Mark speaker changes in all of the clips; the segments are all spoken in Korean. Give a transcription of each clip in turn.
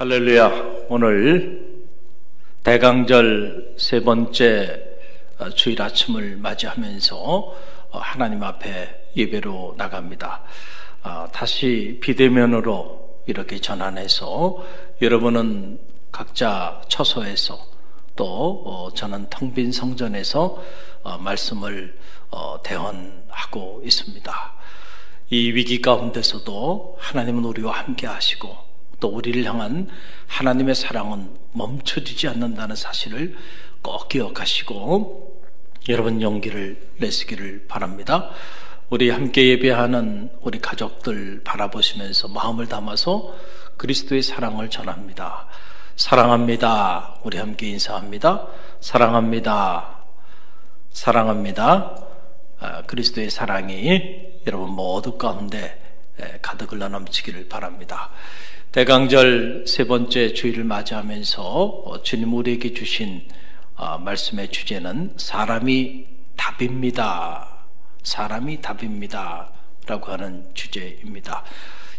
Speaker 1: 할렐루야. 오늘 대강절 세 번째 주일 아침을 맞이하면서 하나님 앞에 예배로 나갑니다. 다시 비대면으로 이렇게 전환해서 여러분은 각자 처소에서 또 저는 텅 빈 성전에서 말씀을 대언하고 있습니다. 이 위기 가운데서도 하나님은 우리와 함께 하시고 또 우리를 향한 하나님의 사랑은 멈춰지지 않는다는 사실을 꼭 기억하시고 여러분 용기를 내시기를 바랍니다. 우리 함께 예배하는 우리 가족들 바라보시면서 마음을 담아서 그리스도의 사랑을 전합니다. 사랑합니다. 우리 함께 인사합니다. 사랑합니다. 사랑합니다. 그리스도의 사랑이 여러분 모두 가운데 가득 흘러 넘치기를 바랍니다. 대강절 세 번째 주일을 맞이하면서 주님 우리에게 주신 말씀의 주제는 사람이 답입니다. 사람이 답입니다. 라고 하는 주제입니다.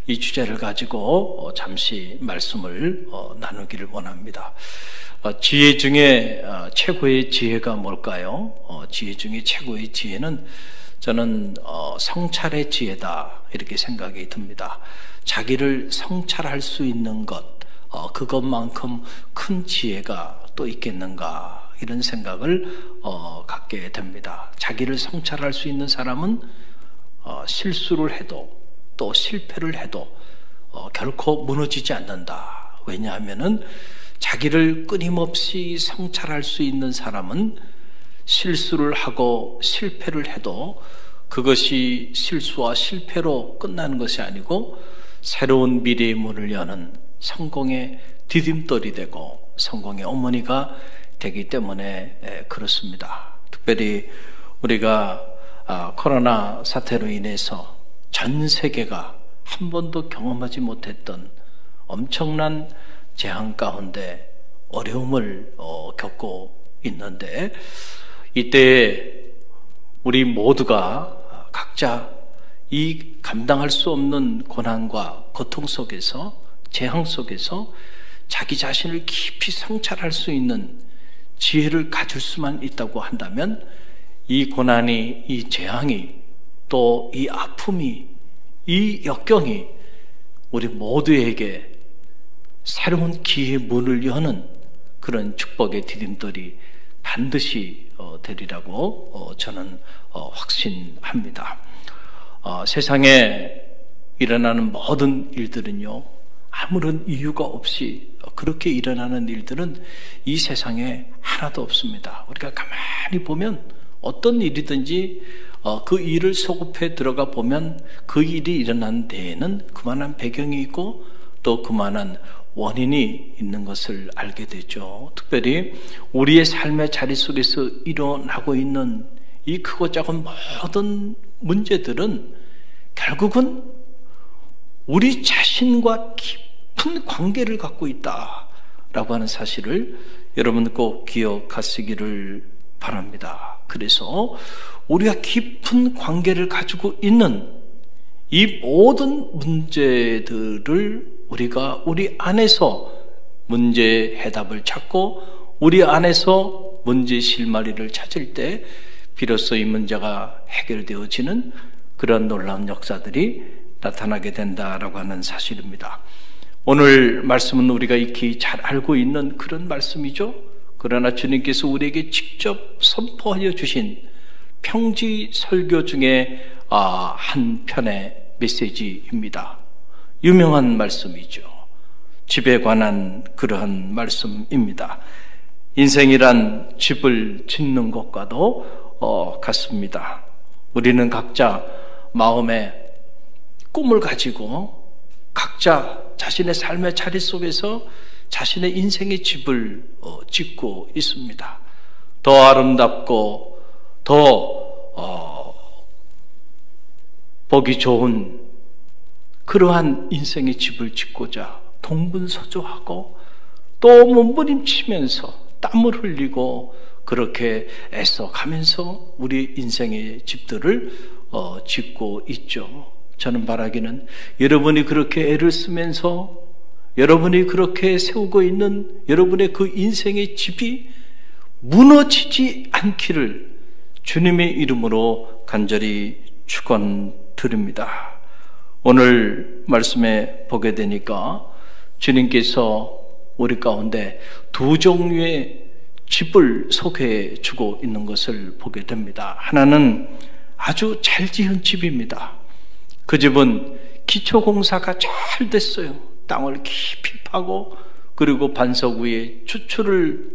Speaker 1: 이 주제를 가지고 잠시 말씀을 나누기를 원합니다. 지혜 중에 최고의 지혜가 뭘까요? 지혜 중에 최고의 지혜는 저는 성찰의 지혜다 이렇게 생각이 듭니다. 자기를 성찰할 수 있는 것, 그것만큼 큰 지혜가 또 있겠는가 이런 생각을 갖게 됩니다. 자기를 성찰할 수 있는 사람은 실수를 해도 또 실패를 해도 결코 무너지지 않는다. 왜냐하면은 자기를 끊임없이 성찰할 수 있는 사람은 실수를 하고 실패를 해도 그것이 실수와 실패로 끝나는 것이 아니고 새로운 미래의 문을 여는 성공의 디딤돌이 되고 성공의 어머니가 되기 때문에 그렇습니다. 특별히 우리가 코로나 사태로 인해서 전 세계가 한 번도 경험하지 못했던 엄청난 재앙 가운데 어려움을 겪고 있는데 이때 우리 모두가 각자 이 감당할 수 없는 고난과 고통 속에서 재앙 속에서 자기 자신을 깊이 성찰할 수 있는 지혜를 가질 수만 있다고 한다면 이 고난이, 이 재앙이, 또 이 아픔이, 이 역경이 우리 모두에게 새로운 기회의 문을 여는 그런 축복의 디딤돌이 반드시 되리라고 저는 확신합니다. 세상에 일어나는 모든 일들은요, 아무런 이유가 없이 그렇게 일어나는 일들은 이 세상에 하나도 없습니다. 우리가 가만히 보면 어떤 일이든지 그 일을 소급해 들어가 보면 그 일이 일어난 데에는 그만한 배경이 있고 또 그만한 원인이 있는 것을 알게 되죠. 특별히 우리의 삶의 자리 속에서 일어나고 있는 이 크고 작은 모든 문제들은 결국은 우리 자신과 깊은 관계를 갖고 있다라고 하는 사실을 여러분 꼭 기억하시기를 바랍니다. 그래서 우리가 깊은 관계를 가지고 있는 이 모든 문제들을 우리가 우리 안에서 문제 해답을 찾고 우리 안에서 문제 실마리를 찾을 때 비로소 이 문제가 해결되어지는 그런 놀라운 역사들이 나타나게 된다라고 하는 사실입니다. 오늘 말씀은 우리가 익히 잘 알고 있는 그런 말씀이죠. 그러나 주님께서 우리에게 직접 선포하여 주신 평지 설교 중에 한 편의 메시지입니다. 유명한 말씀이죠. 집에 관한 그러한 말씀입니다. 인생이란 집을 짓는 것과도 같습니다. 우리는 각자 마음에 꿈을 가지고 각자 자신의 삶의 자리 속에서 자신의 인생의 집을 짓고 있습니다. 더 아름답고 더 보기 좋은 그러한 인생의 집을 짓고자 동분서주하고 또 몸부림치면서 땀을 흘리고 그렇게 애써가면서 우리 인생의 집들을 짓고 있죠. 저는 바라기는 여러분이 그렇게 애를 쓰면서 여러분이 그렇게 세우고 있는 여러분의 그 인생의 집이 무너지지 않기를 주님의 이름으로 간절히 축원드립니다. 오늘 말씀에 보게 되니까 주님께서 우리 가운데 두 종류의 집을 소개해 주고 있는 것을 보게 됩니다. 하나는 아주 잘 지은 집입니다. 그 집은 기초공사가 잘 됐어요. 땅을 깊이 파고 그리고 반석 위에 추출을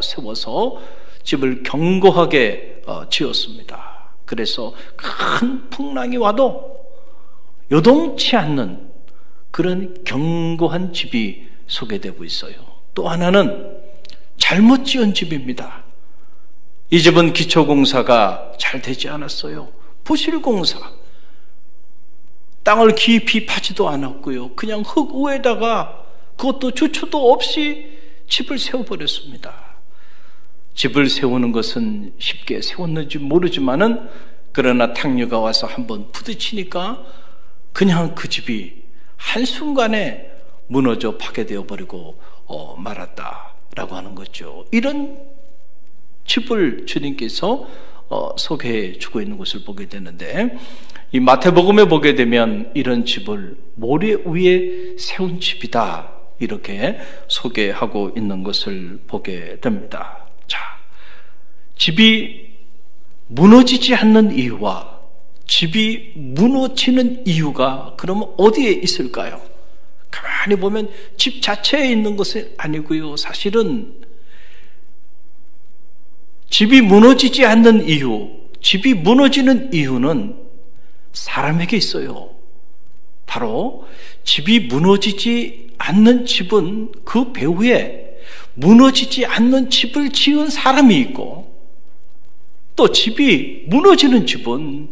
Speaker 1: 세워서 집을 견고하게 지었습니다. 그래서 큰 풍랑이 와도 요동치 않는 그런 견고한 집이 소개되고 있어요. 또 하나는 잘못 지은 집입니다. 이 집은 기초공사가 잘 되지 않았어요. 부실공사. 땅을 깊이 파지도 않았고요. 그냥 흙 위에다가 그것도 주초도 없이 집을 세워버렸습니다. 집을 세우는 것은 쉽게 세웠는지 모르지만은 그러나 탕류가 와서 한번 부딪히니까 그냥 그 집이 한순간에 무너져 파괴되어 버리고 말았다라고 하는 거죠. 이런 집을 주님께서 소개해 주고 있는 것을 보게 되는데, 이 마태복음에 보게 되면 이런 집을 모래 위에 세운 집이다 이렇게 소개하고 있는 것을 보게 됩니다. 자, 집이 무너지지 않는 이유와 집이 무너지는 이유가 그러면 어디에 있을까요? 가만히 보면 집 자체에 있는 것은 아니고요. 사실은 집이 무너지지 않는 이유, 집이 무너지는 이유는 사람에게 있어요. 바로 집이 무너지지 않는 집은 그 배후에 무너지지 않는 집을 지은 사람이 있고, 또 집이 무너지는 집은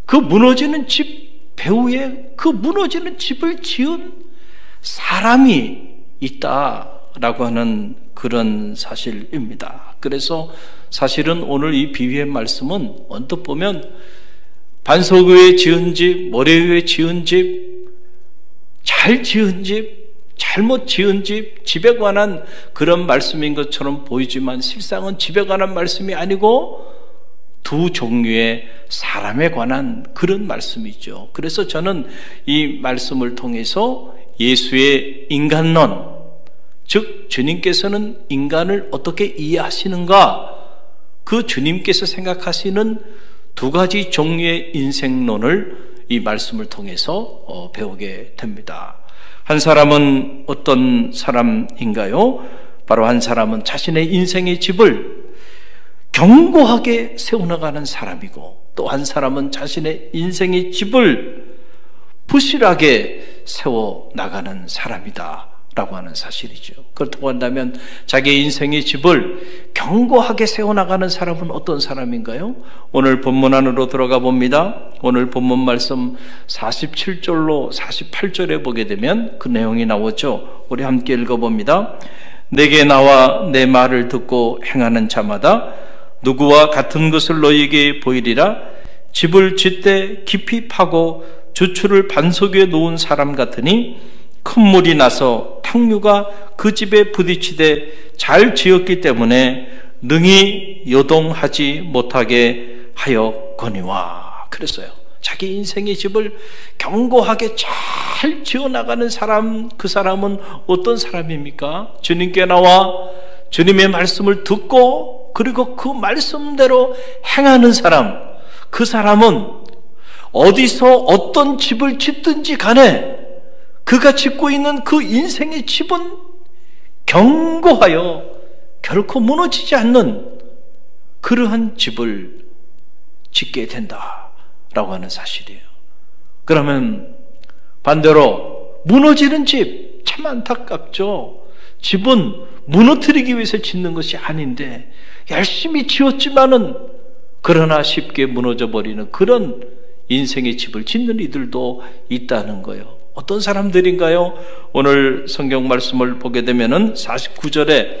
Speaker 1: 그 무너지는 집 배후에 그 무너지는 집을 지은 사람이 있다라고 하는 그런 사실입니다. 그래서 사실은 오늘 이 비유의 말씀은 언뜻 보면 반석 위에 지은 집, 모래 위에 지은 집, 잘 지은 집, 잘못 지은 집, 집에 관한 그런 말씀인 것처럼 보이지만 실상은 집에 관한 말씀이 아니고 두 종류의 사람에 관한 그런 말씀이죠. 그래서 저는 이 말씀을 통해서 예수의 인간론, 즉 주님께서는 인간을 어떻게 이해하시는가, 그 주님께서 생각하시는 두 가지 종류의 인생론을 이 말씀을 통해서 배우게 됩니다. 한 사람은 어떤 사람인가요? 바로 한 사람은 자신의 인생의 집을 견고하게 세워나가는 사람이고, 또 한 사람은 자신의 인생의 집을 부실하게 세워나가는 사람이다 라고 하는 사실이죠. 그렇다고 한다면 자기의 인생의 집을 견고하게 세워나가는 사람은 어떤 사람인가요? 오늘 본문 안으로 들어가 봅니다. 오늘 본문 말씀 47절로 48절에 보게 되면 그 내용이 나오죠. 우리 함께 읽어봅니다. 내게 나와 내 말을 듣고 행하는 자마다 누구와 같은 것을 너희에게 보이리라. 집을 짓되 깊이 파고 주추를 반석 위에 놓은 사람 같으니 큰 물이 나서 탕류가 그 집에 부딪히되 잘 지었기 때문에 능히 요동하지 못하게 하였거니와. 그랬어요. 자기 인생의 집을 견고하게 잘 지어나가는 사람, 그 사람은 어떤 사람입니까? 주님께 나와 주님의 말씀을 듣고 그리고 그 말씀대로 행하는 사람, 그 사람은 어디서 어떤 집을 짓든지 간에 그가 짓고 있는 그 인생의 집은 견고하여 결코 무너지지 않는 그러한 집을 짓게 된다라고 하는 사실이에요. 그러면 반대로 무너지는 집, 참 안타깝죠. 집은 무너뜨리기 위해서 짓는 것이 아닌데 열심히 지었지만은 그러나 쉽게 무너져버리는 그런 인생의 집을 짓는 이들도 있다는 거예요. 어떤 사람들인가요? 오늘 성경 말씀을 보게 되면은 49절에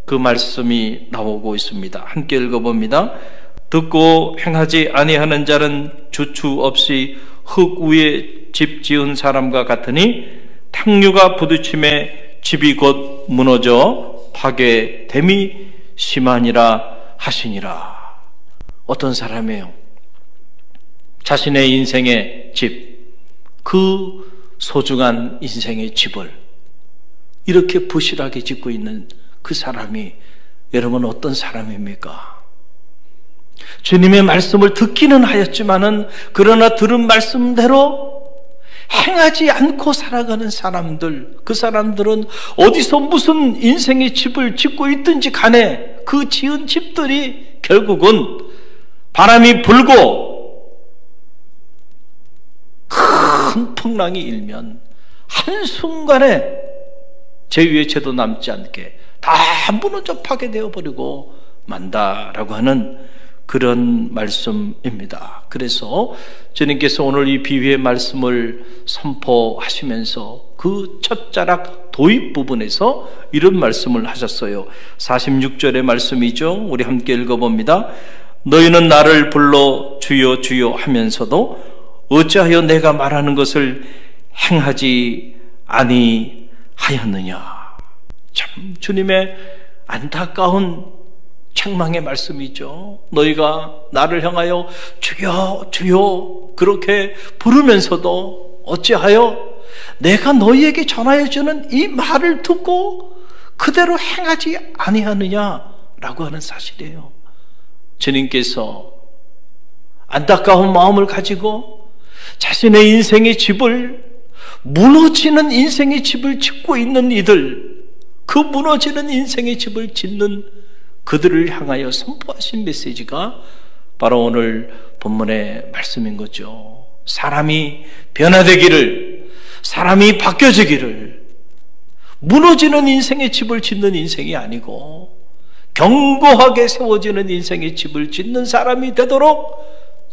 Speaker 1: 그 말씀이 나오고 있습니다. 함께 읽어봅니다. 듣고 행하지 아니하는 자는 주추 없이 흙 위에 집 지은 사람과 같으니 상류가 부딪힘에 집이 곧 무너져 파괴됨이 심하니라 하시니라. 어떤 사람이에요? 자신의 인생의 집, 그 소중한 인생의 집을 이렇게 부실하게 짓고 있는 그 사람이 여러분 어떤 사람입니까? 주님의 말씀을 듣기는 하였지만은 그러나 들은 말씀대로 행하지 않고 살아가는 사람들, 그 사람들은 어디서 무슨 인생의 집을 짓고 있든지 간에 그 지은 집들이 결국은 바람이 불고 큰 풍랑이 일면 한순간에 제 위에 죄도 남지 않게 다 무너져 파괴되어 버리고 만다라고 하는 그런 말씀입니다. 그래서 주님께서 오늘 이 비유의 말씀을 선포하시면서 그 첫 자락 도입 부분에서 이런 말씀을 하셨어요. 46절의 말씀이죠. 우리 함께 읽어봅니다. 너희는 나를 불러 주여 주여 하면서도 어찌하여 내가 말하는 것을 행하지 아니하였느냐. 참 주님의 안타까운 책망의 말씀이죠. 너희가 나를 향하여 주여 주여 그렇게 부르면서도 어찌하여 내가 너희에게 전하여 주는 이 말을 듣고 그대로 행하지 아니하느냐라고 하는 사실이에요. 주님께서 안타까운 마음을 가지고 자신의 인생의 집을, 무너지는 인생의 집을 짓고 있는 이들, 그 무너지는 인생의 집을 짓는 그들을 향하여 선포하신 메시지가 바로 오늘 본문의 말씀인 거죠. 사람이 변화되기를, 사람이 바뀌어지기를, 무너지는 인생의 집을 짓는 인생이 아니고 견고하게 세워지는 인생의 집을 짓는 사람이 되도록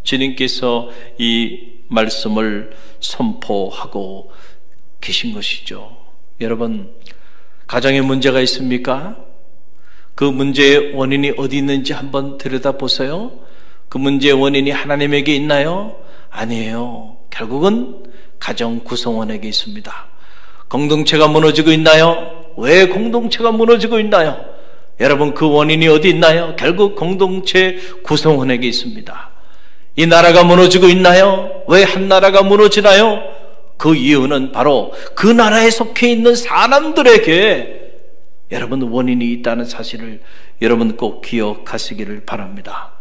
Speaker 1: 주님께서 이 말씀을 선포하고 계신 것이죠. 여러분, 가정에 문제가 있습니까? 그 문제의 원인이 어디 있는지 한번 들여다보세요. 그 문제의 원인이 하나님에게 있나요? 아니에요. 결국은 가정 구성원에게 있습니다. 공동체가 무너지고 있나요? 왜 공동체가 무너지고 있나요? 여러분, 그 원인이 어디 있나요? 결국 공동체 구성원에게 있습니다. 이 나라가 무너지고 있나요? 왜 한 나라가 무너지나요? 그 이유는 바로 그 나라에 속해 있는 사람들에게 여러분 원인이 있다는 사실을 여러분 꼭 기억하시기를 바랍니다.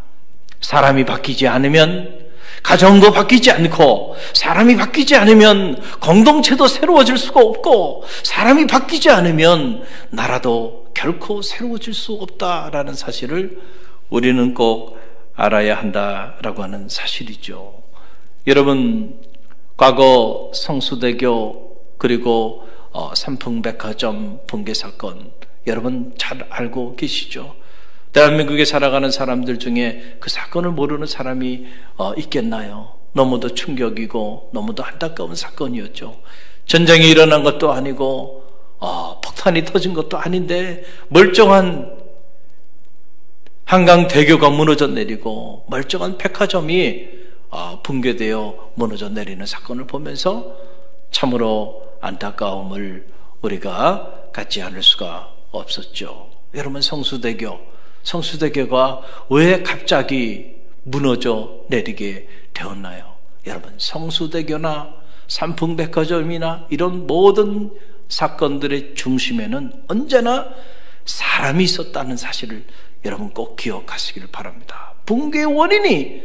Speaker 1: 사람이 바뀌지 않으면, 가정도 바뀌지 않고, 사람이 바뀌지 않으면 공동체도 새로워질 수가 없고, 사람이 바뀌지 않으면 나라도 결코 새로워질 수 없다라는 사실을 우리는 꼭 알아야 한다라고 하는 사실이죠. 여러분, 과거 성수대교 그리고 삼풍백화점 붕괴 사건 여러분 잘 알고 계시죠? 대한민국에 살아가는 사람들 중에 그 사건을 모르는 사람이 있겠나요? 너무도 충격이고 너무도 안타까운 사건이었죠. 전쟁이 일어난 것도 아니고 폭탄이 터진 것도 아닌데 멀쩡한 한강대교가 무너져 내리고 멀쩡한 백화점이 붕괴되어 무너져 내리는 사건을 보면서 참으로 안타까움을 우리가 갖지 않을 수가 없었죠. 여러분, 성수대교가 왜 갑자기 무너져 내리게 되었나요? 여러분, 성수대교나 삼풍백화점이나 이런 모든 사건들의 중심에는 언제나 사람이 있었다는 사실을 여러분 꼭 기억하시기를 바랍니다. 붕괴의 원인이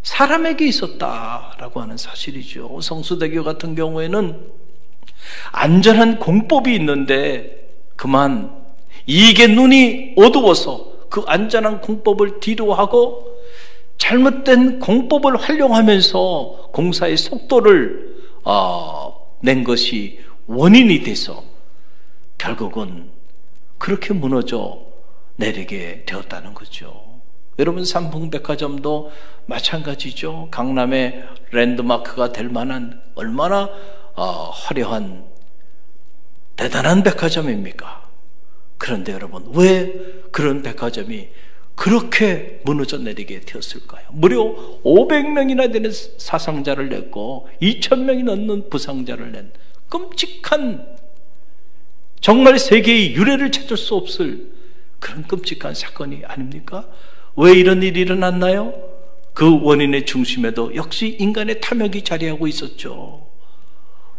Speaker 1: 사람에게 있었다라고 하는 사실이죠. 성수대교 같은 경우에는 안전한 공법이 있는데 그만 이익의 눈이 어두워서 그 안전한 공법을 뒤로하고 잘못된 공법을 활용하면서 공사의 속도를 낸 것이 원인이 돼서 결국은 그렇게 무너져 내리게 되었다는 거죠. 여러분, 삼풍백화점도 마찬가지죠. 강남의 랜드마크가 될 만한 얼마나 화려한 대단한 백화점입니까? 그런데 여러분, 왜 그런 백화점이 그렇게 무너져 내리게 되었을까요? 무려 500명이나 되는 사상자를 냈고 2,000명이 넘는 부상자를 낸 끔찍한, 정말 세계의 유례를 찾을 수 없을 그런 끔찍한 사건이 아닙니까? 왜 이런 일이 일어났나요? 그 원인의 중심에도 역시 인간의 탐욕이 자리하고 있었죠.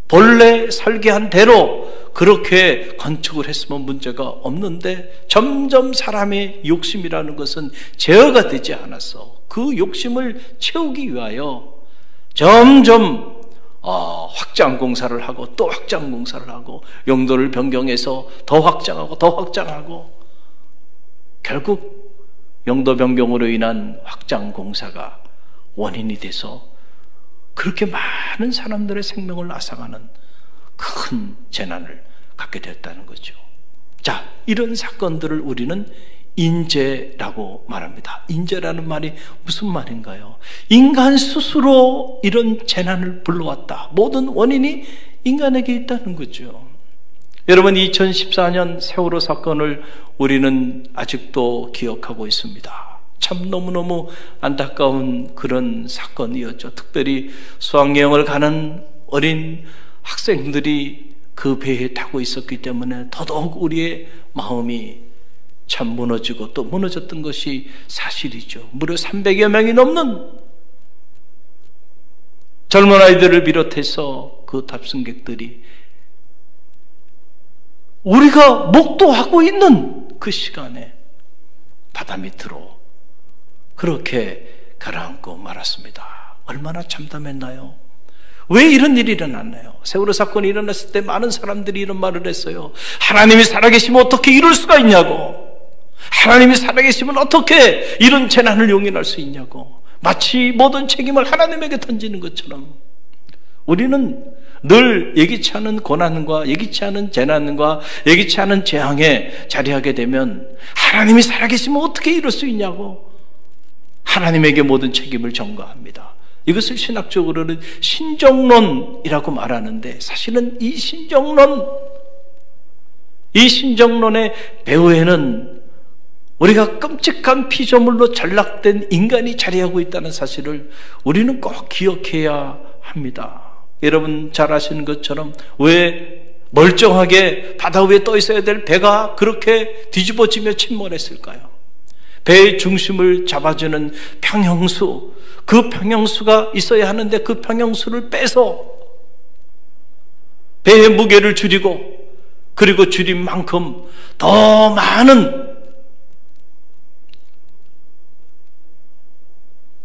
Speaker 1: 본래 설계한 대로 그렇게 건축을 했으면 문제가 없는데 점점 사람의 욕심이라는 것은 제어가 되지 않아서 그 욕심을 채우기 위하여 점점 확장 공사를 하고 또 확장 공사를 하고 용도를 변경해서 더 확장하고 더 확장하고 결국 용도 변경으로 인한 확장 공사가 원인이 돼서 그렇게 많은 사람들의 생명을 앗아가는 큰 재난을 갖게 되었다는 거죠. 자, 이런 사건들을 우리는 인재라고 말합니다. 인재라는 말이 무슨 말인가요? 인간 스스로 이런 재난을 불러왔다. 모든 원인이 인간에게 있다는 거죠. 여러분, 2014년 세월호 사건을 우리는 아직도 기억하고 있습니다. 참 너무너무 안타까운 그런 사건이었죠. 특별히 수학여행을 가는 어린 학생들이 그 배에 타고 있었기 때문에 더더욱 우리의 마음이 참 무너지고 또 무너졌던 것이 사실이죠. 무려 300여 명이 넘는 젊은 아이들을 비롯해서 그 탑승객들이 우리가 목도하고 있는 그 시간에 바다 밑으로 그렇게 가라앉고 말았습니다. 얼마나 참담했나요? 왜 이런 일이 일어났나요? 세월호 사건이 일어났을 때 많은 사람들이 이런 말을 했어요. 하나님이 살아계시면 어떻게 이럴 수가 있냐고. 하나님이 살아계시면 어떻게 이런 재난을 용인할 수 있냐고. 마치 모든 책임을 하나님에게 던지는 것처럼 우리는 늘 예기치 않은 고난과 예기치 않은 재난과 예기치 않은 재앙에 자리하게 되면 하나님이 살아계시면 어떻게 이럴 수 있냐고 하나님에게 모든 책임을 전가합니다. 이것을 신학적으로는 신정론이라고 말하는데 사실은 이 신정론의 배후에는 우리가 끔찍한 피조물로 전락된 인간이 자리하고 있다는 사실을 우리는 꼭 기억해야 합니다. 여러분 잘 아시는 것처럼 왜 멀쩡하게 바다 위에 떠 있어야 될 배가 그렇게 뒤집어지며 침몰했을까요? 배의 중심을 잡아주는 평형수, 그 평형수가 있어야 하는데 그 평형수를 빼서 배의 무게를 줄이고 그리고 줄인 만큼 더 많은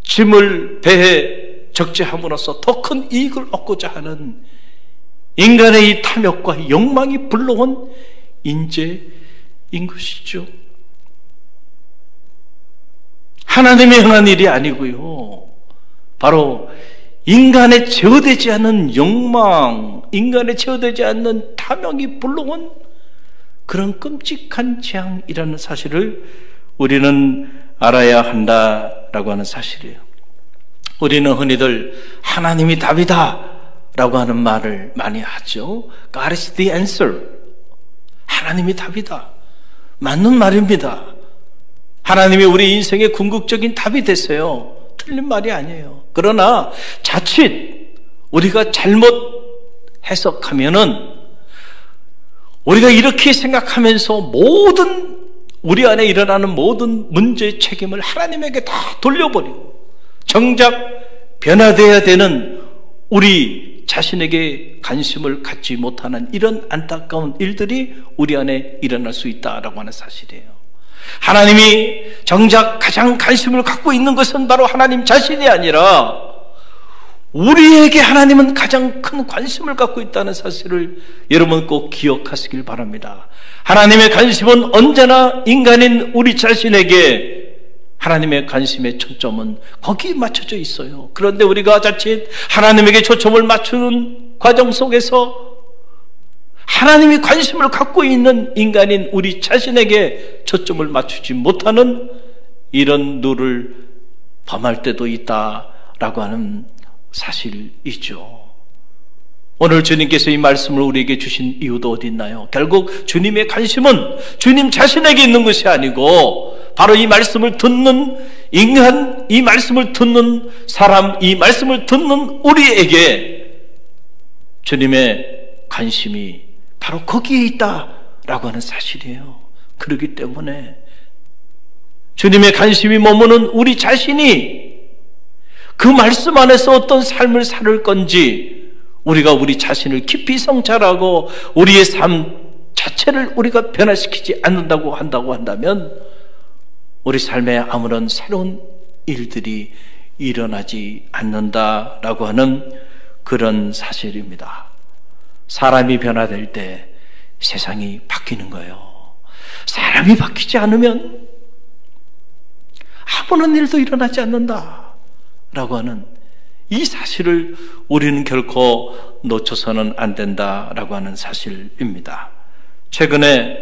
Speaker 1: 짐을 배에 적재함으로써 더 큰 이익을 얻고자 하는 인간의 이 탐욕과 욕망이 불러온 인재인 것이죠. 하나님이 행한 일이 아니고요. 바로 인간의 제어되지 않는 욕망, 인간의 제어되지 않는 탐욕이 불러온 그런 끔찍한 재앙이라는 사실을 우리는 알아야 한다라고 하는 사실이에요. 우리는 흔히들 하나님이 답이다 라고 하는 말을 많이 하죠. God is the answer. 하나님이 답이다. 맞는 말입니다. 하나님이 우리 인생의 궁극적인 답이 됐어요. 틀린 말이 아니에요. 그러나 자칫 우리가 잘못 해석하면은 우리가 이렇게 생각하면서 모든 우리 안에 일어나는 모든 문제의 책임을 하나님에게 다 돌려버리고 정작 변화되어야 되는 우리 자신에게 관심을 갖지 못하는 이런 안타까운 일들이 우리 안에 일어날 수 있다라고 하는 사실이에요. 하나님이 정작 가장 관심을 갖고 있는 것은 바로 하나님 자신이 아니라 우리에게 하나님은 가장 큰 관심을 갖고 있다는 사실을 여러분 꼭 기억하시길 바랍니다. 하나님의 관심은 언제나 인간인 우리 자신에게 하나님의 관심의 초점은 거기에 맞춰져 있어요. 그런데 우리가 자칫 하나님에게 초점을 맞추는 과정 속에서 하나님이 관심을 갖고 있는 인간인 우리 자신에게 초점을 맞추지 못하는 이런 누를 범할 때도 있다라고 하는 사실이죠. 오늘 주님께서 이 말씀을 우리에게 주신 이유도 어디 있나요? 결국 주님의 관심은 주님 자신에게 있는 것이 아니고 바로 이 말씀을 듣는 인간, 이 말씀을 듣는 사람, 이 말씀을 듣는 우리에게 주님의 관심이 바로 거기에 있다라고 하는 사실이에요. 그렇기 때문에 주님의 관심이 머무는 우리 자신이 그 말씀 안에서 어떤 삶을 살 건지 우리가 우리 자신을 깊이 성찰하고 우리의 삶 자체를 우리가 변화시키지 않는다고 한다면 우리 삶에 아무런 새로운 일들이 일어나지 않는다라고 하는 그런 사실입니다. 사람이 변화될 때 세상이 바뀌는 거예요. 사람이 바뀌지 않으면 아무런 일도 일어나지 않는다라고 하는 이 사실을 우리는 결코 놓쳐서는 안 된다라고 하는 사실입니다. 최근에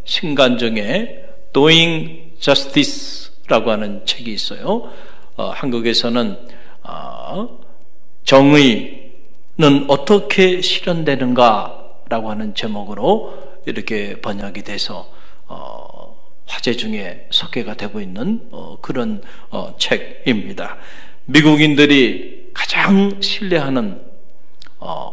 Speaker 1: 신간정의 Doing Justice라고 하는 책이 있어요. 한국에서는 정의는 어떻게 실현되는가라고 하는 제목으로 이렇게 번역이 돼서 화제 중에 소개가 되고 있는 그런 책입니다. 미국인들이 가장 신뢰하는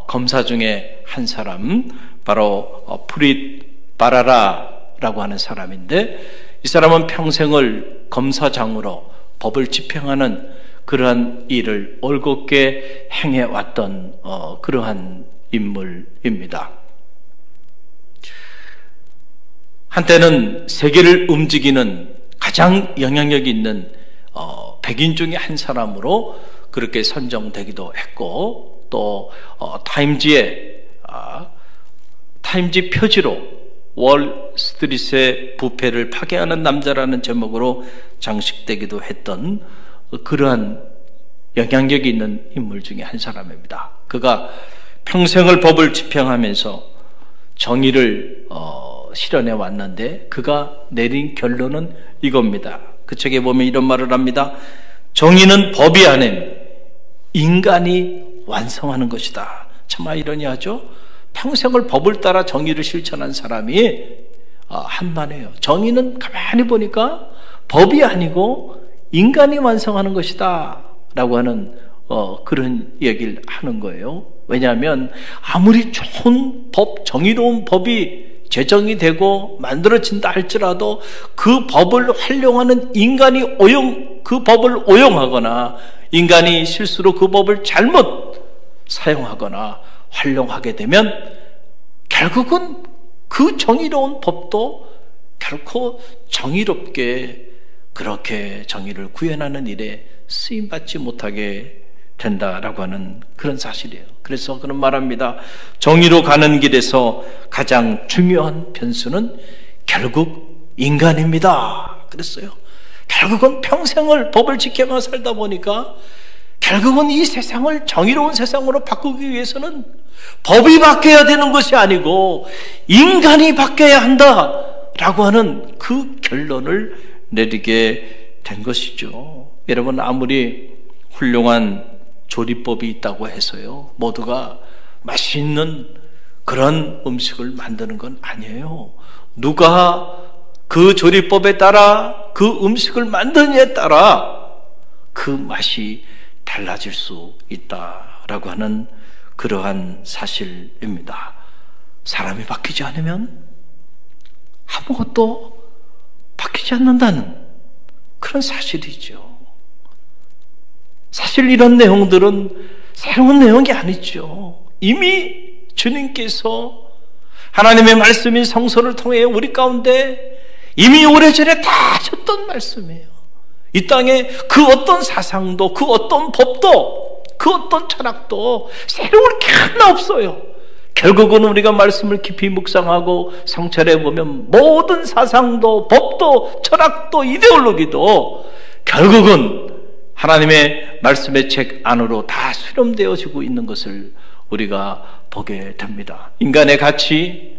Speaker 1: 검사 중에 한 사람, 바로 프릿 바라라라고 하는 사람인데, 이 사람은 평생을 검사장으로 법을 집행하는 그러한 일을 올곧게 행해왔던 그러한 인물입니다. 한때는 세계를 움직이는 가장 영향력 있는 백인 중에 한 사람으로 그렇게 선정되기도 했고, 또 타임지 표지로 월스트리트의 부패를 파괴하는 남자라는 제목으로 장식되기도 했던 그러한 영향력이 있는 인물 중에 한 사람입니다. 그가 평생을 법을 집행하면서 정의를 실현해 왔는데 그가 내린 결론은 이겁니다. 그 책에 보면 이런 말을 합니다. 정의는 법이 아닌 인간이 완성하는 것이다. 참 아이러니하죠? 평생을 법을 따라 정의를 실천한 사람이 한마디예요. 정의는 가만히 보니까 법이 아니고 인간이 완성하는 것이다 라고 하는 그런 얘기를 하는 거예요. 왜냐하면 아무리 좋은 법, 정의로운 법이 제정이 되고 만들어진다 할지라도 그 법을 활용하는 인간이 그 법을 오용하거나 인간이 실수로 그 법을 잘못 사용하거나 활용하게 되면 결국은 그 정의로운 법도 결코 정의롭게 그렇게 정의를 구현하는 일에 쓰임받지 못하게 된다라고 하는 그런 사실이에요. 그래서 그런 말합니다. 정의로 가는 길에서 가장 중요한 변수는 결국 인간입니다. 그랬어요. 결국은 평생을 법을 지켜만 살다 보니까 결국은 이 세상을 정의로운 세상으로 바꾸기 위해서는 법이 바뀌어야 되는 것이 아니고 인간이 바뀌어야 한다라고 하는 그 결론을 내리게 된 것이죠. 여러분, 아무리 훌륭한 조리법이 있다고 해서요, 모두가 맛있는 그런 음식을 만드는 건 아니에요. 누가 그 조리법에 따라 그 음식을 만드느냐에 따라 그 맛이 달라질 수 있다라고 하는 그러한 사실입니다. 사람이 바뀌지 않으면 아무것도 바뀌지 않는다는 그런 사실이죠. 사실 이런 내용들은 새로운 내용이 아니죠. 이미 주님께서 하나님의 말씀인 성서를 통해 우리 가운데 이미 오래전에 다 하셨던 말씀이에요. 이 땅에 그 어떤 사상도, 그 어떤 법도, 그 어떤 철학도 새로울 게 하나 없어요. 결국은 우리가 말씀을 깊이 묵상하고 성찰해 보면 모든 사상도, 법도, 철학도, 이데올로기도 결국은 하나님의 말씀의 책 안으로 다 수렴되어지고 있는 것을 우리가 보게 됩니다. 인간의 가치,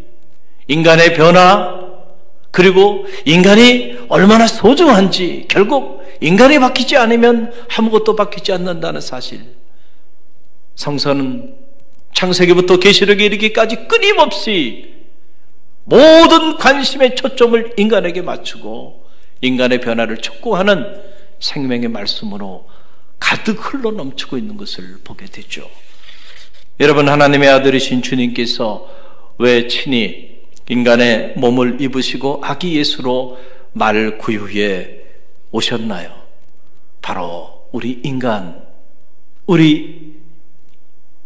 Speaker 1: 인간의 변화, 그리고 인간이 얼마나 소중한지, 결국 인간이 바뀌지 않으면 아무것도 바뀌지 않는다는 사실. 성서는 창세기부터 계시록에 이르기까지 끊임없이 모든 관심의 초점을 인간에게 맞추고 인간의 변화를 촉구하는 생명의 말씀으로 가득 흘러 넘치고 있는 것을 보게 되죠. 여러분, 하나님의 아들이신 주님께서 왜 친히 인간의 몸을 입으시고 아기 예수로 말 구유에 오셨나요? 바로 우리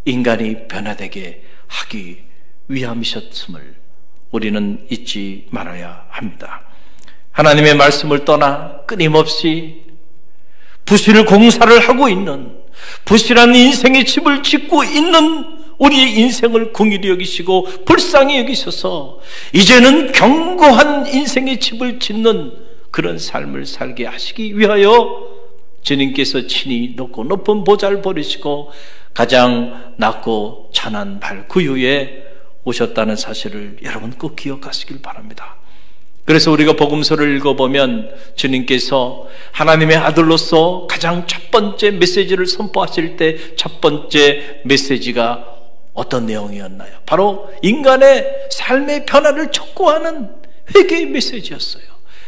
Speaker 1: 인간이 변화되게 하기 위함이셨음을 우리는 잊지 말아야 합니다. 하나님의 말씀을 떠나 끊임없이 부실 공사를 하고 있는, 부실한 인생의 집을 짓고 있는 우리의 인생을 긍휼히 여기시고 불쌍히 여기셔서 이제는 견고한 인생의 집을 짓는 그런 삶을 살게 하시기 위하여 주님께서 친히 높은 보좌를 버리시고 가장 낮고 찬한 발 구유에 오셨다는 사실을 여러분 꼭 기억하시길 바랍니다. 그래서 우리가 복음서를 읽어보면 주님께서 하나님의 아들로서 가장 첫 번째 메시지를 선포하실 때 첫 번째 메시지가 어떤 내용이었나요? 바로 인간의 삶의 변화를 촉구하는 회개의 메시지였어요.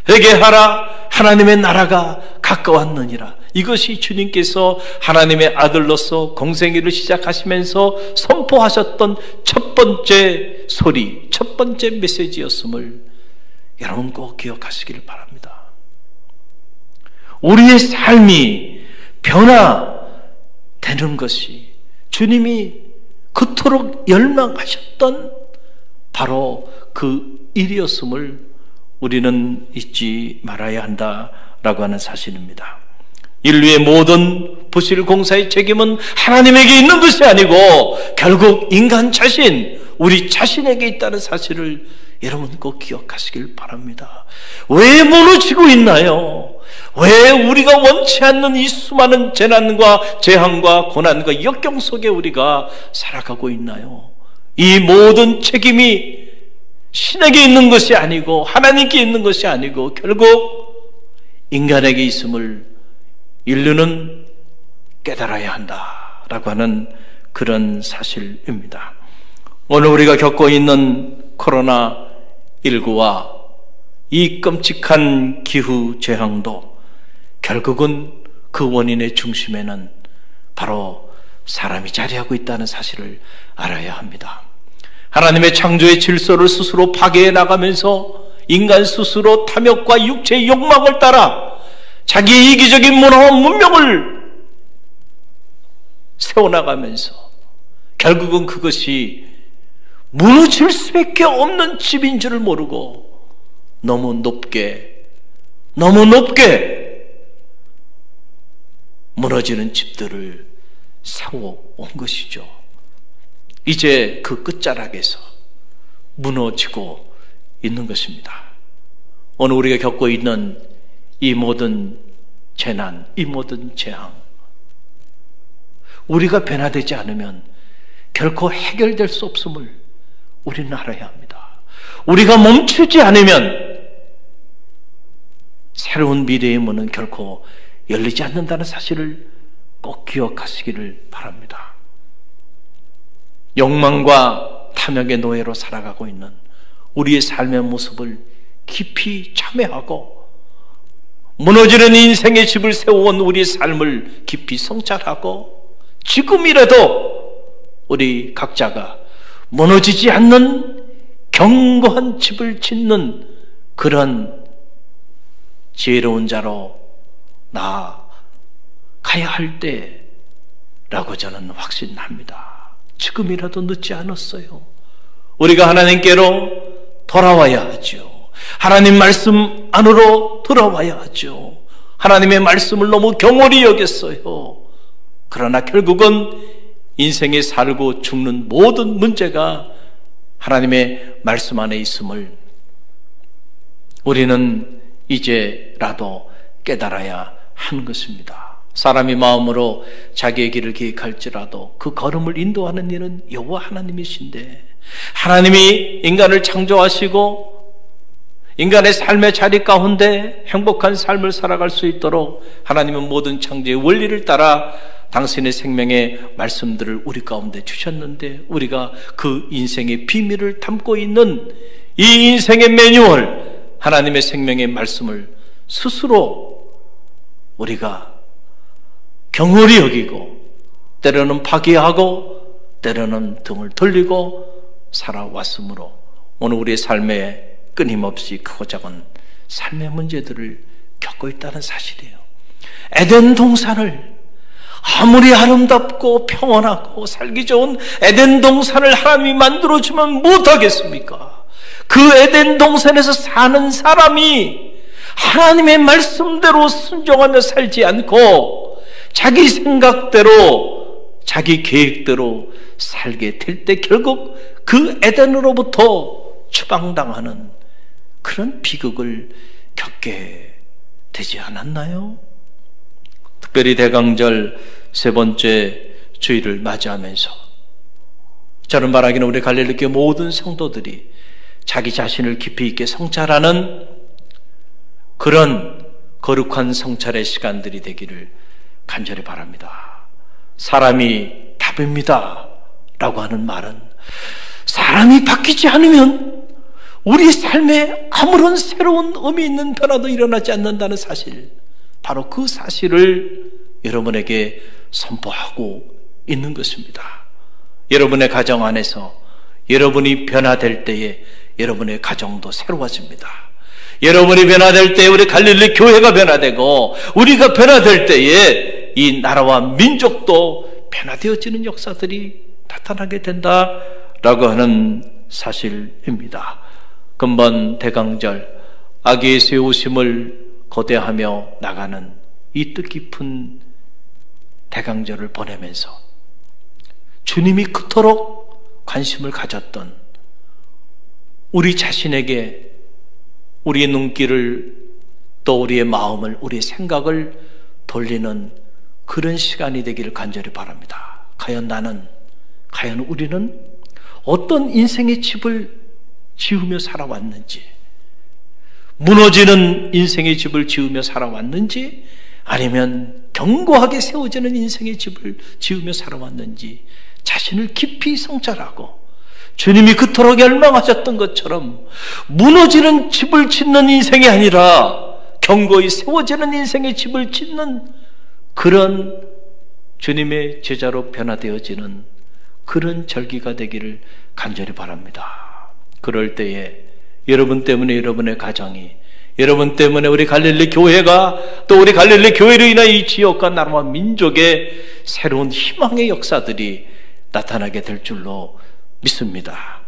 Speaker 1: 회개하라, 하나님의 나라가 가까웠느니라. 이것이 주님께서 하나님의 아들로서 공생애를 시작하시면서 선포하셨던 첫 번째 소리, 첫 번째 메시지였음을 여러분 꼭 기억하시기를 바랍니다. 우리의 삶이 변화되는 것이 주님이 그토록 열망하셨던 바로 그 일이었음을 우리는 잊지 말아야 한다라고 하는 사실입니다. 인류의 모든 부실 공사의 책임은 하나님에게 있는 것이 아니고 결국 인간 자신, 우리 자신에게 있다는 사실을 여러분 꼭 기억하시길 바랍니다. 왜 무너지고 있나요? 왜 우리가 원치 않는 이 수많은 재난과 재앙과 고난과 역경 속에 우리가 살아가고 있나요? 이 모든 책임이 신에게 있는 것이 아니고 하나님께 있는 것이 아니고 결국 인간에게 있음을 인류는 깨달아야 한다라고 하는 그런 사실입니다. 오늘 우리가 겪고 있는 코로나19와 이 끔찍한 기후 재앙도 결국은 그 원인의 중심에는 바로 사람이 자리하고 있다는 사실을 알아야 합니다. 하나님의 창조의 질서를 스스로 파괴해 나가면서 인간 스스로 탐욕과 육체의 욕망을 따라 자기의 이기적인 문화와 문명을 세워나가면서 결국은 그것이 무너질 수밖에 없는 집인 줄을 모르고 너무 높게 무너지는 집들을 세워온 것이죠. 이제 그 끝자락에서 무너지고 있는 것입니다. 오늘 우리가 겪고 있는 이 모든 재난, 이 모든 재앙, 우리가 변화되지 않으면 결코 해결될 수 없음을 우리는 알아야 합니다. 우리가 멈추지 않으면 새로운 미래의 문은 결코 열리지 않는다는 사실을 꼭 기억하시기를 바랍니다. 욕망과 탐욕의 노예로 살아가고 있는 우리의 삶의 모습을 깊이 참회하고 무너지는 인생의 집을 세워온 우리의 삶을 깊이 성찰하고 지금이라도 우리 각자가 무너지지 않는 견고한 집을 짓는 그런 지혜로운 자로 나아가야 할 때라고 저는 확신합니다. 지금이라도 늦지 않았어요. 우리가 하나님께로 돌아와야 하죠. 하나님 말씀 안으로 돌아와야 하죠. 하나님의 말씀을 너무 경홀히 여겼어요. 그러나 결국은 인생에 살고 죽는 모든 문제가 하나님의 말씀 안에 있음을 우리는 이제라도 깨달아야 하는 것입니다. 사람이 마음으로 자기의 길을 계획할지라도 그 걸음을 인도하는 이는 여호와 하나님이신데, 하나님이 인간을 창조하시고 인간의 삶의 자리 가운데 행복한 삶을 살아갈 수 있도록 하나님은 모든 창조의 원리를 따라 당신의 생명의 말씀들을 우리 가운데 주셨는데, 우리가 그 인생의 비밀을 담고 있는 이 인생의 매뉴얼, 하나님의 생명의 말씀을 스스로 우리가 경홀히 여기고 때로는 파기하고 때로는 등을 돌리고 살아왔으므로 오늘 우리의 삶에 끊임없이 크고 작은 삶의 문제들을 겪고 있다는 사실이에요. 에덴 동산을, 아무리 아름답고 평온하고 살기 좋은 에덴 동산을 하나님이 만들어주면 못하겠습니까? 그 에덴 동산에서 사는 사람이 하나님의 말씀대로 순종하며 살지 않고 자기 생각대로, 자기 계획대로 살게 될 때 결국 그 에덴으로부터 추방당하는 그런 비극을 겪게 되지 않았나요? 특별히 대강절 세 번째 주일을 맞이하면서 저는 말하기는 우리 갈릴리 교회 모든 성도들이 자기 자신을 깊이 있게 성찰하는 그런 거룩한 성찰의 시간들이 되기를 간절히 바랍니다. 사람이 답입니다 라고 하는 말은 사람이 바뀌지 않으면 우리 삶에 아무런 새로운 의미 있는 변화도 일어나지 않는다는 사실, 바로 그 사실을 여러분에게 선포하고 있는 것입니다. 여러분의 가정 안에서 여러분이 변화될 때에 여러분의 가정도 새로워집니다. 여러분이 변화될 때에 우리 갈릴리 교회가 변화되고, 우리가 변화될 때에 이 나라와 민족도 변화되어지는 역사들이 나타나게 된다라고 하는 사실입니다. 금번 대강절 아기의 세우심을 거대하며 나가는 이 뜻깊은 대강절을 보내면서 주님이 그토록 관심을 가졌던 우리 자신에게 우리의 눈길을, 또 우리의 마음을, 우리의 생각을 돌리는 그런 시간이 되기를 간절히 바랍니다. 과연 우리는 어떤 인생의 집을 지으며 살아왔는지, 무너지는 인생의 집을 지으며 살아왔는지, 아니면 견고하게 세워지는 인생의 집을 지으며 살아왔는지 자신을 깊이 성찰하고, 주님이 그토록 열망하셨던 것처럼 무너지는 집을 짓는 인생이 아니라 견고히 세워지는 인생의 집을 짓는 그런 주님의 제자로 변화되어지는 그런 절기가 되기를 간절히 바랍니다. 그럴 때에 여러분 때문에 여러분의 가정이, 여러분 때문에 우리 갈릴리 교회가, 또 우리 갈릴리 교회로 인한 이 지역과 나라와 민족의 새로운 희망의 역사들이 나타나게 될 줄로 믿습니다.